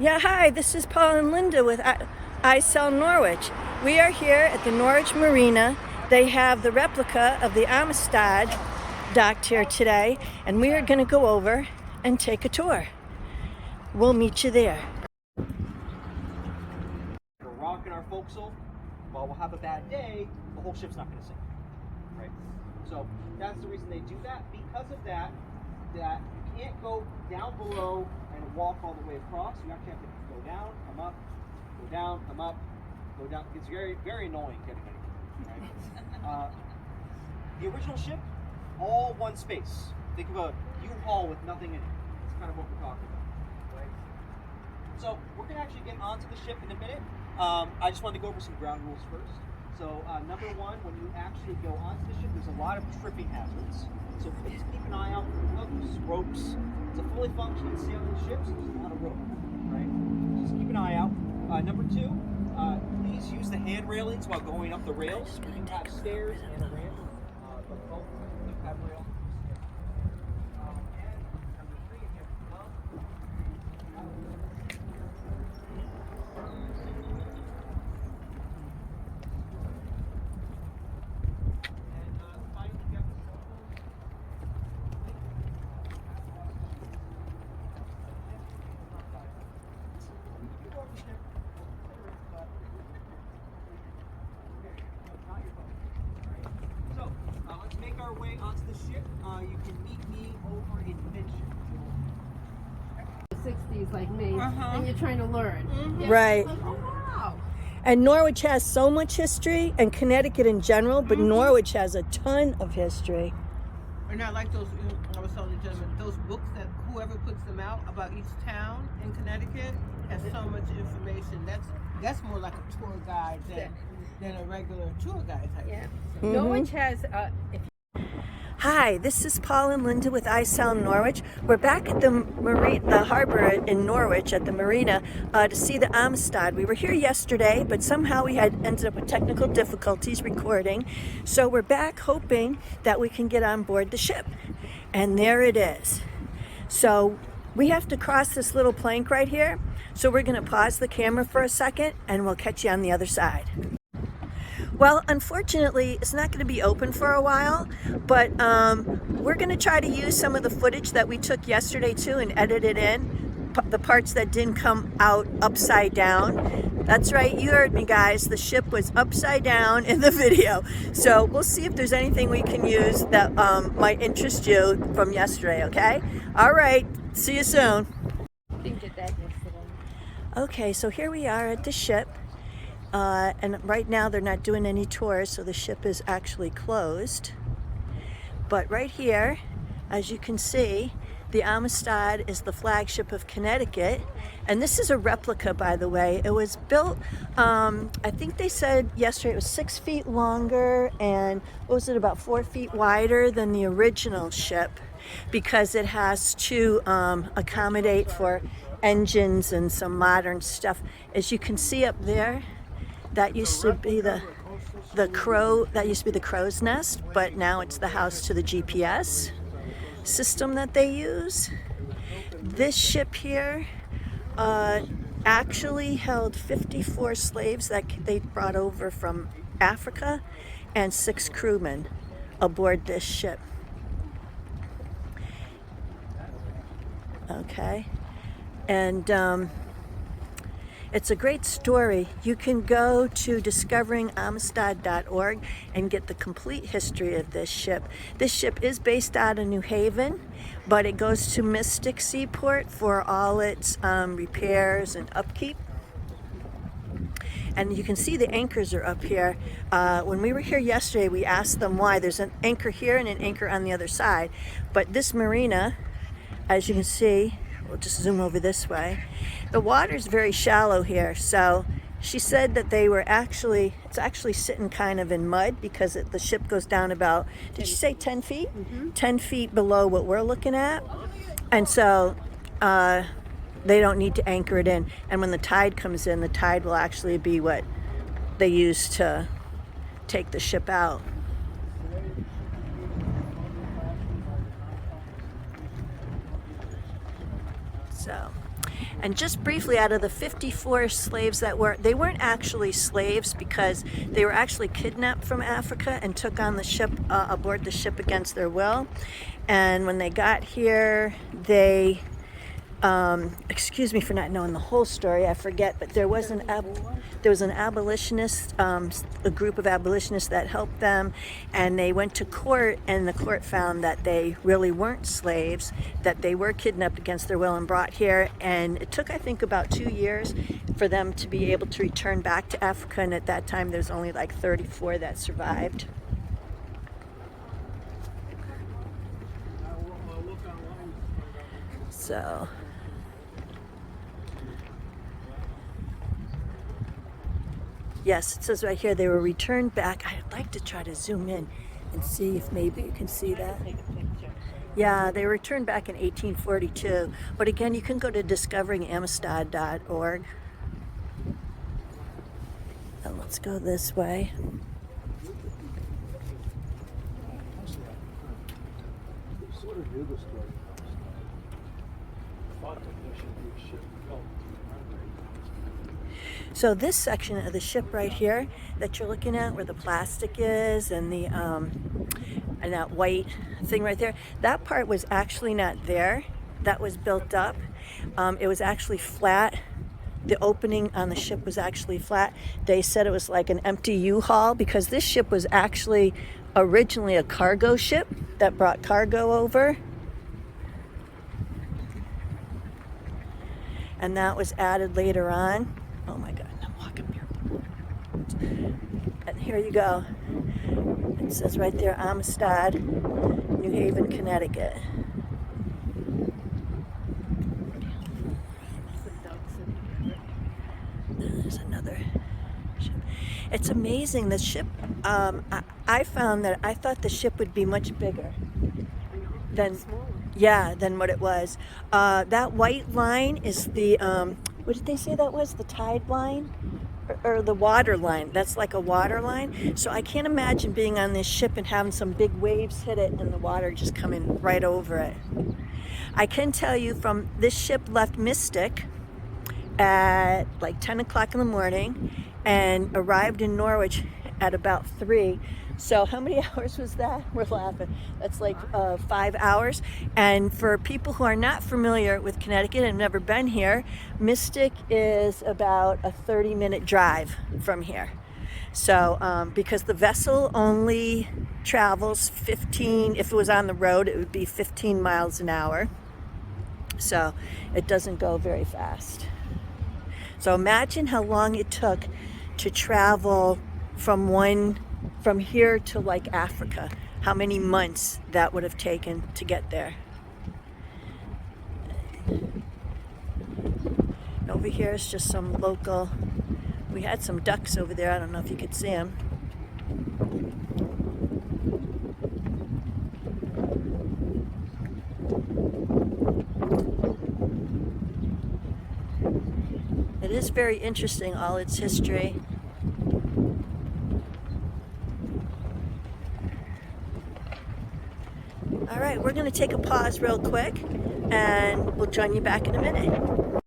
Yeah, hi, this is Paul and Linda with I Sell Norwich. We are here at the Norwich Marina. They have the replica of the Amistad docked here today, and we are going to go over and take a tour. We'll meet you there. We're rocking our forecastle. Well, we'll have a bad day, the whole ship's not going to sink, right? So that's the reason they do that. Because of that you can't go down below and walk all the way across. You actually have to go down, come up, go down, come up, go down. It's very, very annoying getting anything, right? The original ship, all one space. Think of a U-Haul with nothing in it. That's kind of what we're talking about, right? So we're going to actually get onto the ship in a minute. I just wanted to go over some ground rules first. So number one, when you actually go onto the ship, there's a lot of tripping hazards. So please keep an eye out for hooks, ropes. It's a fully functioning sailing ship, so there's a lot of rope, right? Just keep an eye out. Number two, please use the hand railings while going up the rails. We do have stairs and a ramp, but both do have rails. And number three, if you have to come, let's make our way onto the ship. You can meet me over in midship. 60s like me, and you're trying to learn. Right. Oh, wow. And Norwich has so much history, and Connecticut in general, but Norwich has a ton of history. And I like those, I was telling the gentleman, those books that whoever puts them out about each town in Connecticut has so much information. That's more like a tour guide than a regular tour guide type. Yeah. So, Norwich has, Hi, this is Paul and Linda with I Sell Norwich. We're back at the harbor in Norwich at the marina to see the Amistad. We were here yesterday, but somehow we had ended up with technical difficulties recording. So we're back hoping that we can get on board the ship. And there it is. So we have to cross this little plank right here. So we're going to pause the camera for a second and we'll catch you on the other side. Well, unfortunately, it's not going to be open for a while, but we're going to try to use some of the footage that we took yesterday too and edit it in, the parts that didn't come out upside down. That's right, you heard me guys, the ship was upside down in the video. So we'll see if there's anything we can use that might interest you from yesterday, okay? All right, see you soon. Okay, so here we are at the ship. And right now they're not doing any tours, so the ship is actually closed. But right here, as you can see, the Amistad is the flagship of Connecticut. And this is a replica, by the way. It was built, I think they said yesterday it was 6 feet longer and, what was it, about 4 feet wider than the original ship, because it has to accommodate for engines and some modern stuff. As you can see up there, that used to be the crow's nest, but now it's the house to the GPS system that they use. This ship here actually held 54 slaves that they brought over from Africa and 6 crewmen aboard this ship. Okay, and it's a great story. You can go to discoveringamistad.org and get the complete history of this ship. This ship is based out of New Haven, but it goes to Mystic Seaport for all its repairs and upkeep. And you can see the anchors are up here. When we were here yesterday, we asked them why. There's an anchor here and an anchor on the other side. But this marina, as you can see, we'll just zoom over this way. The water's very shallow here, so she said that they were it's actually sitting kind of in mud because the ship goes down about, did you say 10 feet? 10 feet below what we're looking at. And so they don't need to anchor it in. And when the tide comes in, the tide will actually be what they use to take the ship out. So And just briefly, out of the 54 slaves that they weren't actually slaves because they were actually kidnapped from Africa and took on the ship, aboard the ship against their will. And when they got here, they, excuse me for not knowing the whole story, I forget, but there was an abolitionist, a group of abolitionists that helped them, and they went to court, and the court found that they really weren't slaves, that they were kidnapped against their will and brought here, and it took, I think, about 2 years for them to be able to return back to Africa, and at that time there's only like 34 that survived. So yes, it says right here they were returned back. I'd like to try to zoom in and see if maybe you can see that. Yeah, they were returned back in 1842. But again, you can go to discoveringamistad.org. And let's go this way. So this section of the ship right here that you're looking at, where the plastic is and the and that white thing right there, that part was actually not there. That was built up. It was actually flat. The opening on the ship was actually flat. They said it was like an empty U-Haul because this ship was actually originally a cargo ship that brought cargo over. And that was added later on. Oh my God, I'm walking here. And here you go. It says right there, Amistad, New Haven, Connecticut. There's another ship. It's amazing, the ship, I found that I thought the ship would be much bigger than what it was. That white line is the, what did they say that was? The tide line? Or the water line. That's like a water line. So I can't imagine being on this ship and having some big waves hit it and the water just coming right over it. I can tell you from this ship left Mystic at like 10 o'clock in the morning and arrived in Norwich at about 3. So how many hours was that? We're laughing. That's like 5 hours. And for people who are not familiar with Connecticut and have never been here, Mystic is about a 30-minute drive from here. So because the vessel only travels 15, if it was on the road, it would be 15 miles an hour. So it doesn't go very fast. So imagine how long it took to travel from here to like Africa, how many months that would have taken to get there. Over here is just some local, we had some ducks over there, I don't know if you could see them. It is very interesting, all its history. All right, we're going to take a pause real quick, and we'll join you back in a minute.